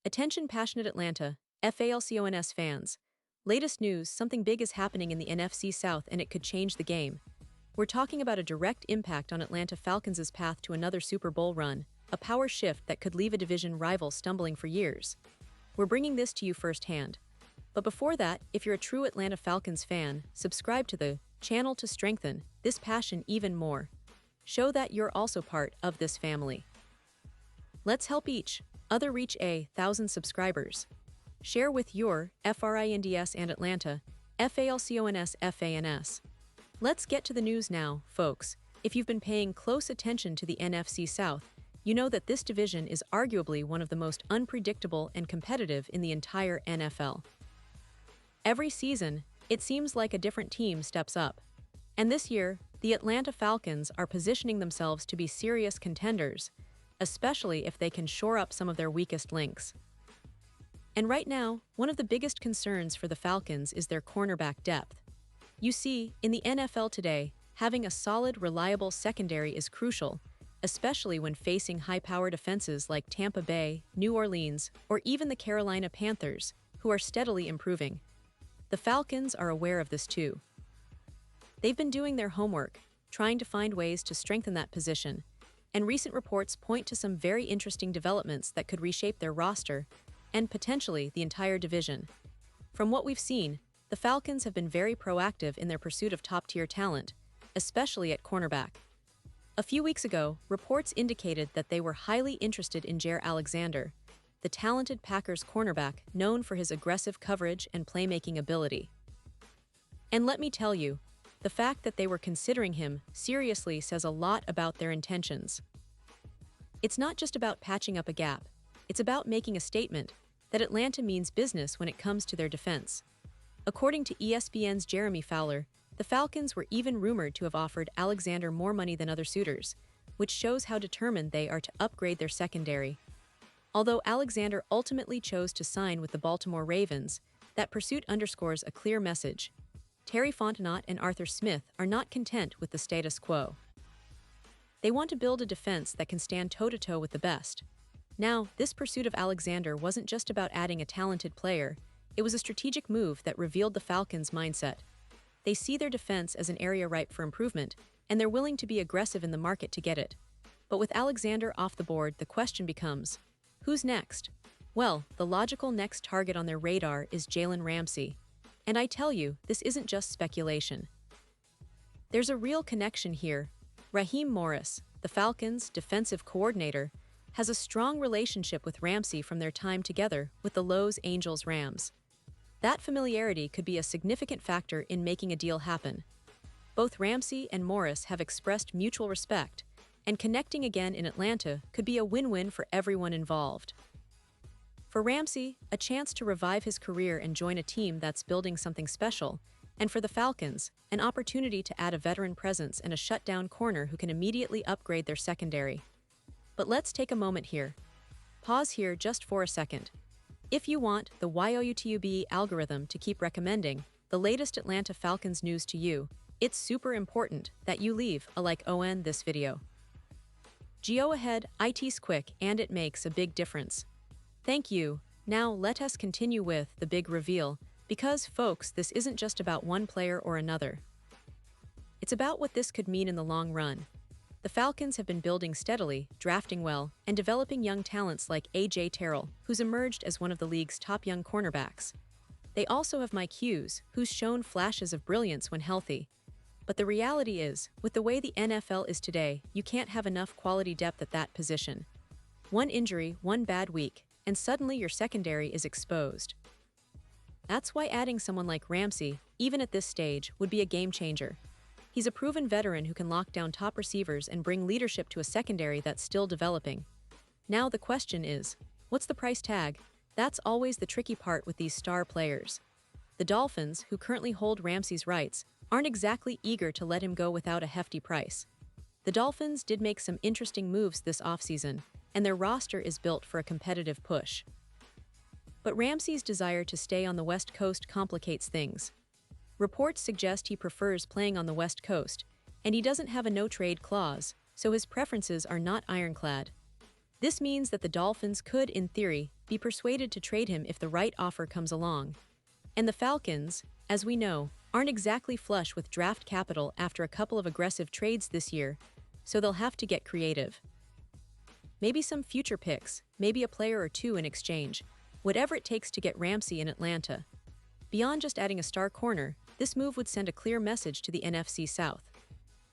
Attention passionate Atlanta, Falcons fans. Latest news, something big is happening in the NFC South and it could change the game. We're talking about a direct impact on Atlanta Falcons' path to another Super Bowl run, a power shift that could leave a division rival stumbling for years. We're bringing this to you firsthand. But before that, if you're a true Atlanta Falcons fan, subscribe to the channel to strengthen this passion even more. Show that you're also part of this family. Let's help each other reach 1,000 subscribers. Share with your FRINDS and Atlanta, FALCONS FANS. Let's get to the news now, folks. If you've been paying close attention to the NFC South, you know that this division is arguably one of the most unpredictable and competitive in the entire NFL. Every season, it seems like a different team steps up. And this year, the Atlanta Falcons are positioning themselves to be serious contenders, especially if they can shore up some of their weakest links. And right now, one of the biggest concerns for the Falcons is their cornerback depth. You see, in the NFL today, having a solid, reliable secondary is crucial, especially when facing high-powered offenses like Tampa Bay, New Orleans, or even the Carolina Panthers, who are steadily improving. The Falcons are aware of this too. They've been doing their homework, trying to find ways to strengthen that position, and recent reports point to some very interesting developments that could reshape their roster and potentially the entire division. From what we've seen, the Falcons have been very proactive in their pursuit of top-tier talent, especially at cornerback. A few weeks ago, reports indicated that they were highly interested in Jaire Alexander, the talented Packers cornerback known for his aggressive coverage and playmaking ability. And let me tell you, the fact that they were considering him seriously says a lot about their intentions. It's not just about patching up a gap, it's about making a statement that Atlanta means business when it comes to their defense. According to ESPN's Jeremy Fowler, the Falcons were even rumored to have offered Alexander more money than other suitors, which shows how determined they are to upgrade their secondary. Although Alexander ultimately chose to sign with the Baltimore Ravens, that pursuit underscores a clear message. Terry Fontenot and Arthur Smith are not content with the status quo. They want to build a defense that can stand toe-to-toe with the best. Now, this pursuit of Alexander wasn't just about adding a talented player, it was a strategic move that revealed the Falcons' mindset. They see their defense as an area ripe for improvement, and they're willing to be aggressive in the market to get it. But with Alexander off the board, the question becomes, who's next? Well, the logical next target on their radar is Jalen Ramsey. And I tell you, this isn't just speculation. There's a real connection here. Raheem Morris, the Falcons' defensive coordinator, has a strong relationship with Ramsey from their time together with the Los Angeles Rams. That familiarity could be a significant factor in making a deal happen. Both Ramsey and Morris have expressed mutual respect, and connecting again in Atlanta could be a win-win for everyone involved. For Ramsey, a chance to revive his career and join a team that's building something special, and for the Falcons, an opportunity to add a veteran presence and a shutdown corner who can immediately upgrade their secondary. But let's take a moment here. Pause here just for a second. If you want the YouTube algorithm to keep recommending the latest Atlanta Falcons news to you, it's super important that you leave a like on this video. Go ahead, it's quick and it makes a big difference. Thank you. Now let us continue with the big reveal, because folks, this isn't just about one player or another. It's about what this could mean in the long run. The Falcons have been building steadily, drafting well, and developing young talents like A.J. Terrell, who's emerged as one of the league's top young cornerbacks. They also have Mike Hughes, who's shown flashes of brilliance when healthy. But the reality is, with the way the NFL is today, you can't have enough quality depth at that position. One injury, one bad week, and suddenly your secondary is exposed. That's why adding someone like Ramsey, even at this stage, would be a game changer. He's a proven veteran who can lock down top receivers and bring leadership to a secondary that's still developing. Now the question is, what's the price tag? That's always the tricky part with these star players. The Dolphins, who currently hold Ramsey's rights, aren't exactly eager to let him go without a hefty price. The Dolphins did make some interesting moves this offseason, and their roster is built for a competitive push. But Ramsey's desire to stay on the West Coast complicates things. Reports suggest he prefers playing on the West Coast, and he doesn't have a no-trade clause, so his preferences are not ironclad. This means that the Dolphins could, in theory, be persuaded to trade him if the right offer comes along. And the Falcons, as we know, aren't exactly flush with draft capital after a couple of aggressive trades this year, so they'll have to get creative. Maybe some future picks, maybe a player or two in exchange, whatever it takes to get Ramsey in Atlanta. Beyond just adding a star corner, this move would send a clear message to the NFC South.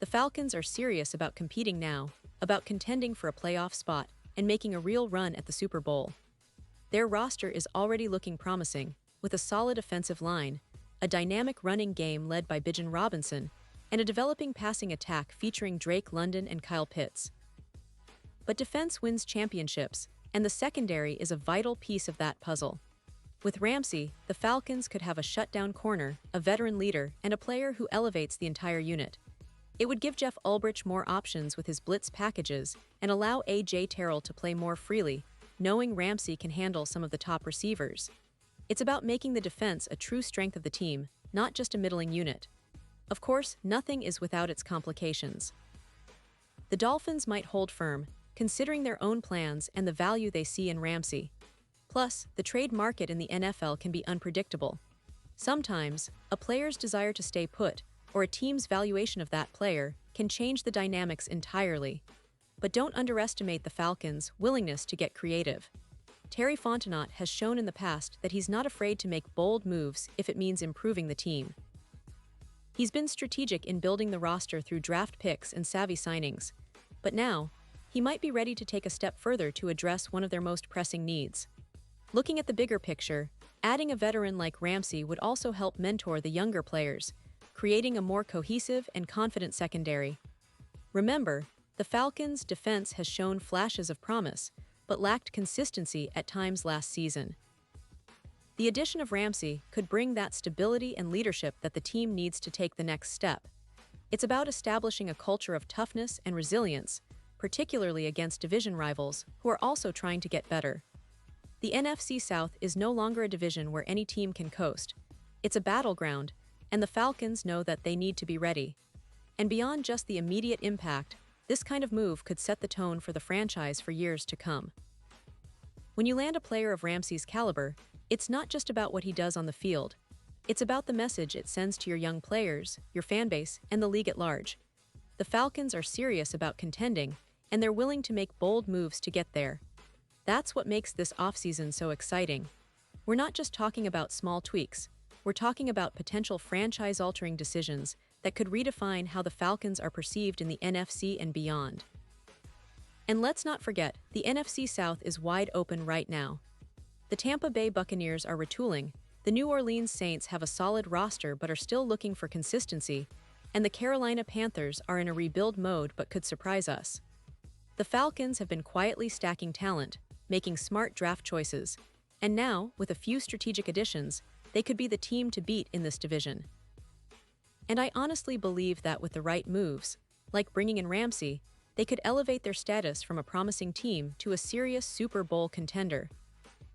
The Falcons are serious about competing now, about contending for a playoff spot, and making a real run at the Super Bowl. Their roster is already looking promising, with a solid offensive line, a dynamic running game led by Bijan Robinson, and a developing passing attack featuring Drake London and Kyle Pitts. But defense wins championships, and the secondary is a vital piece of that puzzle. With Ramsey, the Falcons could have a shutdown corner, a veteran leader, and a player who elevates the entire unit. It would give Jeff Ulbrich more options with his blitz packages and allow A.J. Terrell to play more freely, knowing Ramsey can handle some of the top receivers. It's about making the defense a true strength of the team, not just a middling unit. Of course, nothing is without its complications. The Dolphins might hold firm, considering their own plans and the value they see in Ramsey. Plus, the trade market in the NFL can be unpredictable. Sometimes, a player's desire to stay put, or a team's valuation of that player, can change the dynamics entirely. But don't underestimate the Falcons' willingness to get creative. Terry Fontenot has shown in the past that he's not afraid to make bold moves if it means improving the team. He's been strategic in building the roster through draft picks and savvy signings. But now, he might be ready to take a step further to address one of their most pressing needs. Looking at the bigger picture, adding a veteran like Ramsey would also help mentor the younger players, creating a more cohesive and confident secondary. Remember, the Falcons' defense has shown flashes of promise, but lacked consistency at times last season. The addition of Ramsey could bring that stability and leadership that the team needs to take the next step. It's about establishing a culture of toughness and resilience, particularly against division rivals who are also trying to get better. The NFC South is no longer a division where any team can coast. It's a battleground, and the Falcons know that they need to be ready. And beyond just the immediate impact, this kind of move could set the tone for the franchise for years to come. When you land a player of Ramsey's caliber, it's not just about what he does on the field. It's about the message it sends to your young players, your fanbase, and the league at large. The Falcons are serious about contending, and they're willing to make bold moves to get there. That's what makes this offseason so exciting. We're not just talking about small tweaks. We're talking about potential franchise-altering decisions that could redefine how the Falcons are perceived in the NFC and beyond. And let's not forget, the NFC South is wide open right now. The Tampa Bay Buccaneers are retooling, the New Orleans Saints have a solid roster but are still looking for consistency, and the Carolina Panthers are in a rebuild mode but could surprise us. The Falcons have been quietly stacking talent, making smart draft choices, and now, with a few strategic additions, they could be the team to beat in this division. And I honestly believe that with the right moves, like bringing in Ramsey, they could elevate their status from a promising team to a serious Super Bowl contender.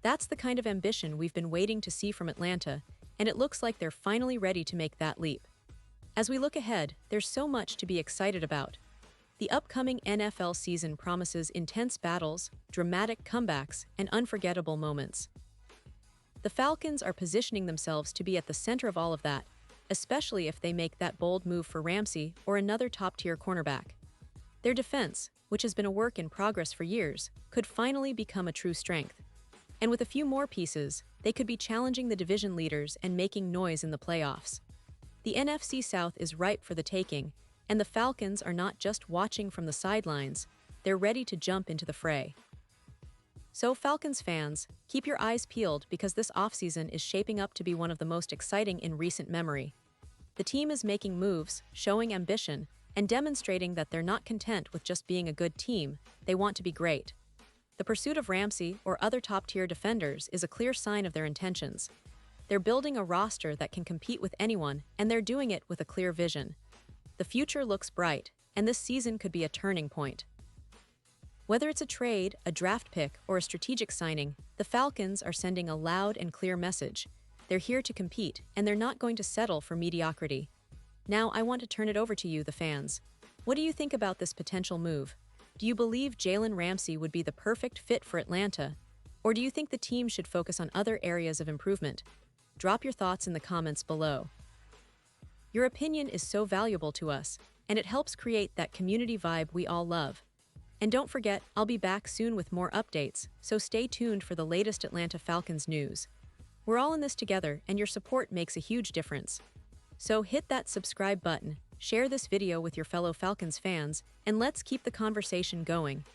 That's the kind of ambition we've been waiting to see from Atlanta, and it looks like they're finally ready to make that leap. As we look ahead, there's so much to be excited about. The upcoming NFL season promises intense battles, dramatic comebacks, and unforgettable moments. The Falcons are positioning themselves to be at the center of all of that, especially if they make that bold move for Ramsey or another top-tier cornerback. Their defense, which has been a work in progress for years, could finally become a true strength. And with a few more pieces, they could be challenging the division leaders and making noise in the playoffs. The NFC South is ripe for the taking, and the Falcons are not just watching from the sidelines, they're ready to jump into the fray. So Falcons fans, keep your eyes peeled because this offseason is shaping up to be one of the most exciting in recent memory. The team is making moves, showing ambition, and demonstrating that they're not content with just being a good team, they want to be great. The pursuit of Ramsey or other top-tier defenders is a clear sign of their intentions. They're building a roster that can compete with anyone, and they're doing it with a clear vision. The future looks bright, and this season could be a turning point. Whether it's a trade, a draft pick, or a strategic signing, the Falcons are sending a loud and clear message. They're here to compete, and they're not going to settle for mediocrity. Now, I want to turn it over to you, the fans. What do you think about this potential move? Do you believe Jalen Ramsey would be the perfect fit for Atlanta? Or do you think the team should focus on other areas of improvement? Drop your thoughts in the comments below. Your opinion is so valuable to us, and it helps create that community vibe we all love. And don't forget, I'll be back soon with more updates, so stay tuned for the latest Atlanta Falcons news. We're all in this together, and your support makes a huge difference. So hit that subscribe button, share this video with your fellow Falcons fans, and let's keep the conversation going.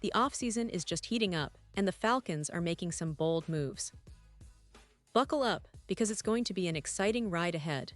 The offseason is just heating up, and the Falcons are making some bold moves. Buckle up, because it's going to be an exciting ride ahead.